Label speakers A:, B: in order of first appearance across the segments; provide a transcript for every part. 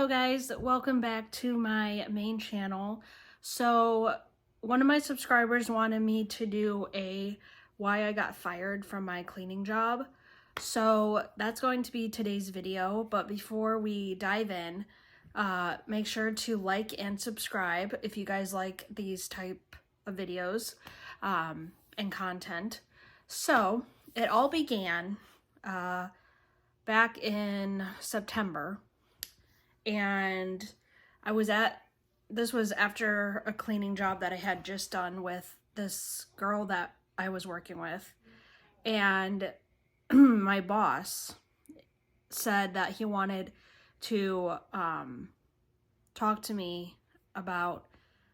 A: Hello guys, welcome back to my main channel. So one of my subscribers wanted me to do a why I got fired from my cleaning job. So that's going to be today's video, but before we dive in, make sure to like and subscribe if you guys like these type of videos and content. So it all began back in September. And this was after a cleaning job that I had just done with this girl that I was working with. And my boss said that he wanted to talk to me about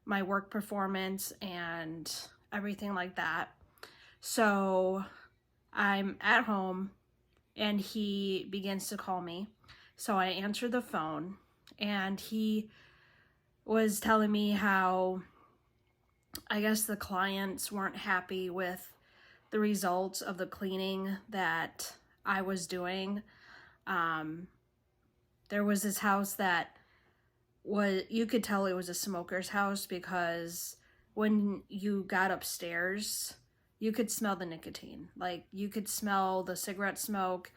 A: my work performance and everything like that. So I'm at home and he begins to call me. So I answered the phone and he was telling me how I guess the clients weren't happy with the results of the cleaning that I was doing. There was this house that you could tell it was a smoker's house because when you got upstairs, you could smell the nicotine. Like you could smell the cigarette smoke.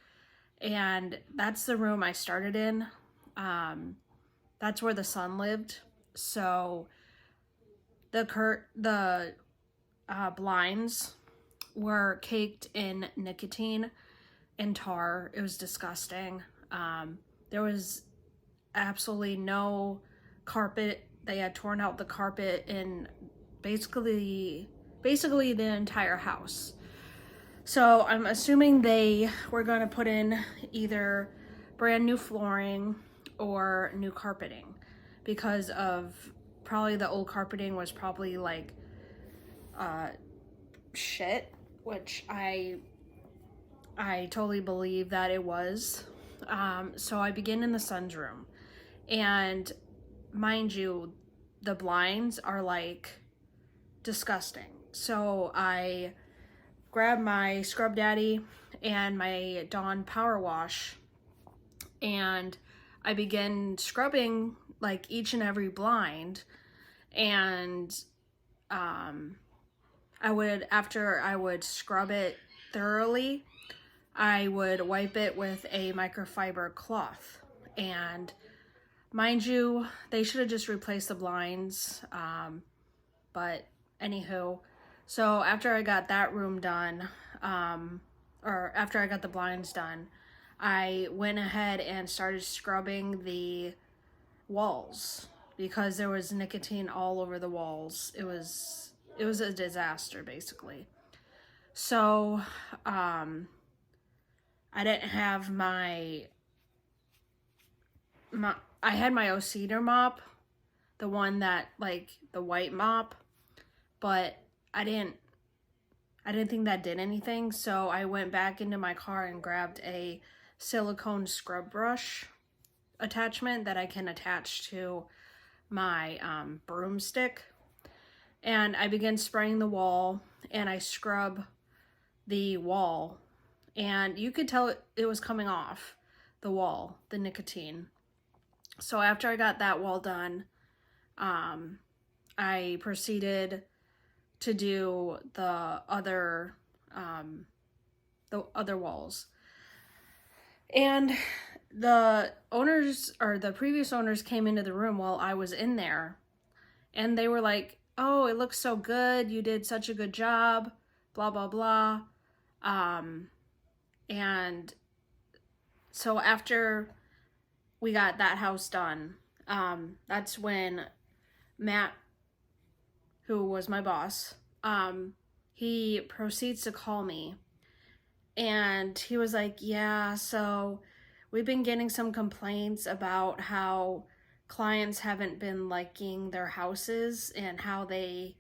A: And that's the room I started in. That's where the son lived. So the blinds were caked in nicotine and tar. It was disgusting. There was absolutely no carpet. They had torn out the carpet in basically the entire house. So I'm assuming they were going to put in either brand new flooring or new carpeting because of probably the old carpeting was probably like shit, which I totally believe that it was. So I begin in the son's room, and mind you, the blinds are like disgusting. So I grab my Scrub Daddy and my Dawn Power Wash, and I begin scrubbing like each and every blind. And after I would scrub it thoroughly, I would wipe it with a microfiber cloth. And mind you, they should have just replaced the blinds, but anywho. So after I got that room done, or after I got the blinds done, I went ahead and started scrubbing the walls because there was nicotine all over the walls. It was a disaster basically. So I didn't have I had my cedar mop, the one that like the white mop, but I didn't think that did anything. So I went back into my car and grabbed a silicone scrub brush attachment that I can attach to my broomstick. And I began spraying the wall, and I scrub the wall, and you could tell it was coming off the wall, the nicotine. So after I got that wall done, I proceeded to do the other walls. And the owners, or the previous owners, came into the room while I was in there, and they were like, "Oh, it looks so good. You did such a good job, blah, blah, blah." And so after we got that house done, that's when Matt, who was my boss, he proceeds to call me, and he was like, "Yeah, so we've been getting some complaints about how clients haven't been liking their houses and how they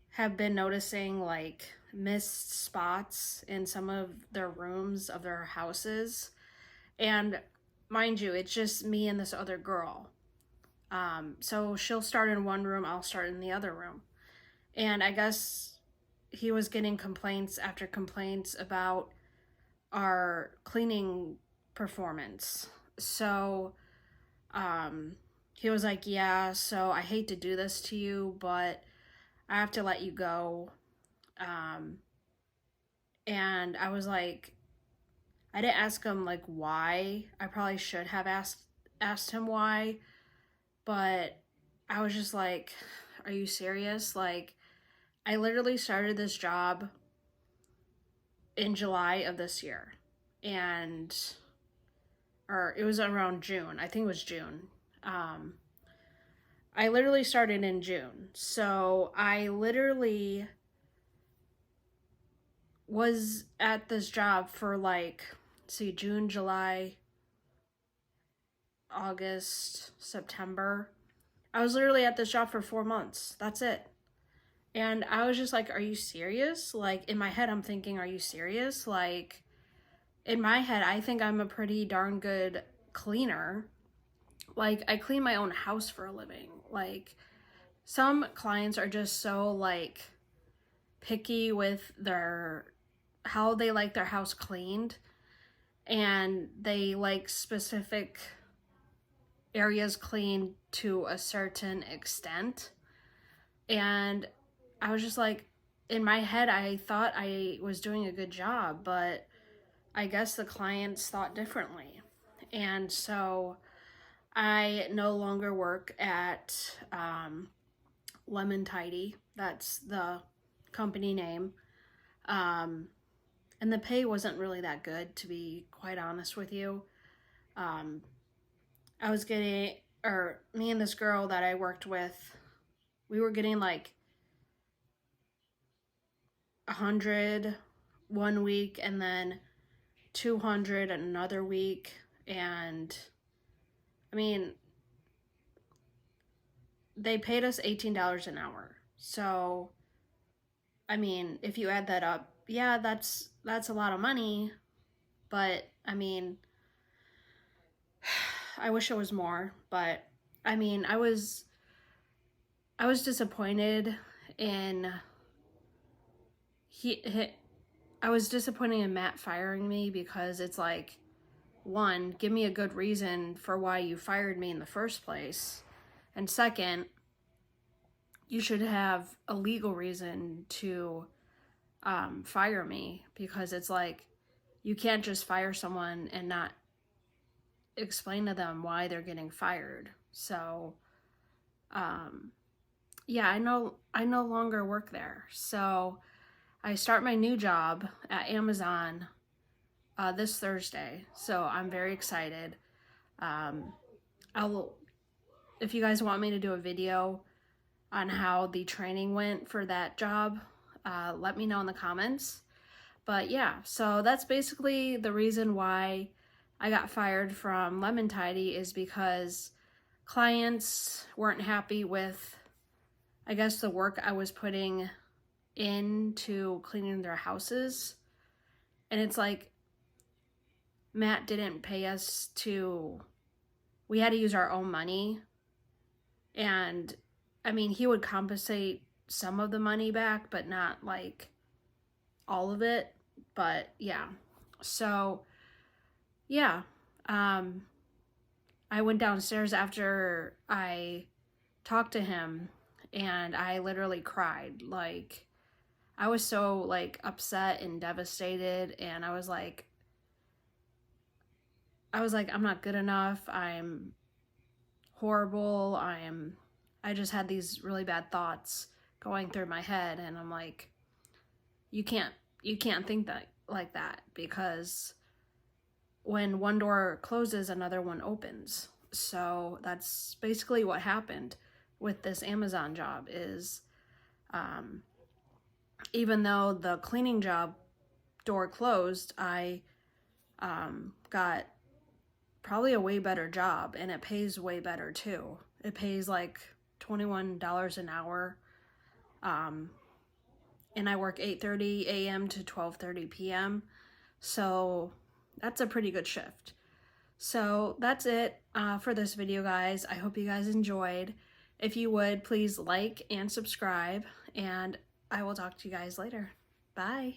A: have been noticing like missed spots in some of their rooms of their houses." And mind you, it's just me and this other girl. So she'll start in one room, I'll start in the other room. And I guess he was getting complaints after complaints about our cleaning performance. So He was like, yeah, so I hate to do this to you, but I have to let you go. Um, and I was like, I didn't ask him like why. I probably should have asked him why, but I was just like, are you serious? Like, I literally started this job in July of this year. And or it was around June. I think it was June. Um, I literally started in June. So I literally was at this job for like, see, June, July, August, September. I was literally at this job for 4 months. That's it. And I was just like, are you serious? Like, in my head, I'm thinking, are you serious? Like, in my head, I think I'm a pretty darn good cleaner. Like, I clean my own house for a living. Like, some clients are just so, like, picky with how they like their house cleaned. And they like specific areas cleaned to a certain extent. And I was just like, in my head, I thought I was doing a good job, but I guess the clients thought differently. And so I no longer work at Lemontidy. That's the company name. And the pay wasn't really that good, to be quite honest with you. Um, I was getting, or me and this girl that I worked with, we were getting like 100 one week and then 200 another week. And I mean, they paid us $18 an hour. So, I mean, if you add that up, yeah, that's a lot of money, but I mean, I wish it was more, but I mean, I was disappointed in I was disappointed in Matt firing me because it's like, one, give me a good reason for why you fired me in the first place. And second, you should have a legal reason to fire me, because it's like, you can't just fire someone and not explain to them why they're getting fired. So, yeah, I no longer work there. So I start my new job at Amazon this Thursday. So I'm very excited. I'll, if you guys want me to do a video on how the training went for that job, let me know in the comments. But yeah, so that's basically the reason why I got fired from Lemontidy, is because clients weren't happy with, I guess, the work I was putting into cleaning their houses. And it's like, Matt didn't pay us we had to use our own money. And I mean, he would compensate some of the money back, but not like all of it. But yeah, so yeah, I went downstairs after I talked to him and I literally cried. Like, I was so like upset and devastated, and I was like, I'm not good enough. I'm horrible. I just had these really bad thoughts going through my head, and I'm like, you can't think that like that, because when one door closes, another one opens. So that's basically what happened with this Amazon job. Is even though the cleaning job door closed, I got probably a way better job, and it pays way better too. It pays like $21 an hour. And I work 8:30 a.m. to 12:30 p.m. So that's a pretty good shift. So that's it for this video, guys. I hope you guys enjoyed. If you would, please like and subscribe, and I will talk to you guys later. Bye.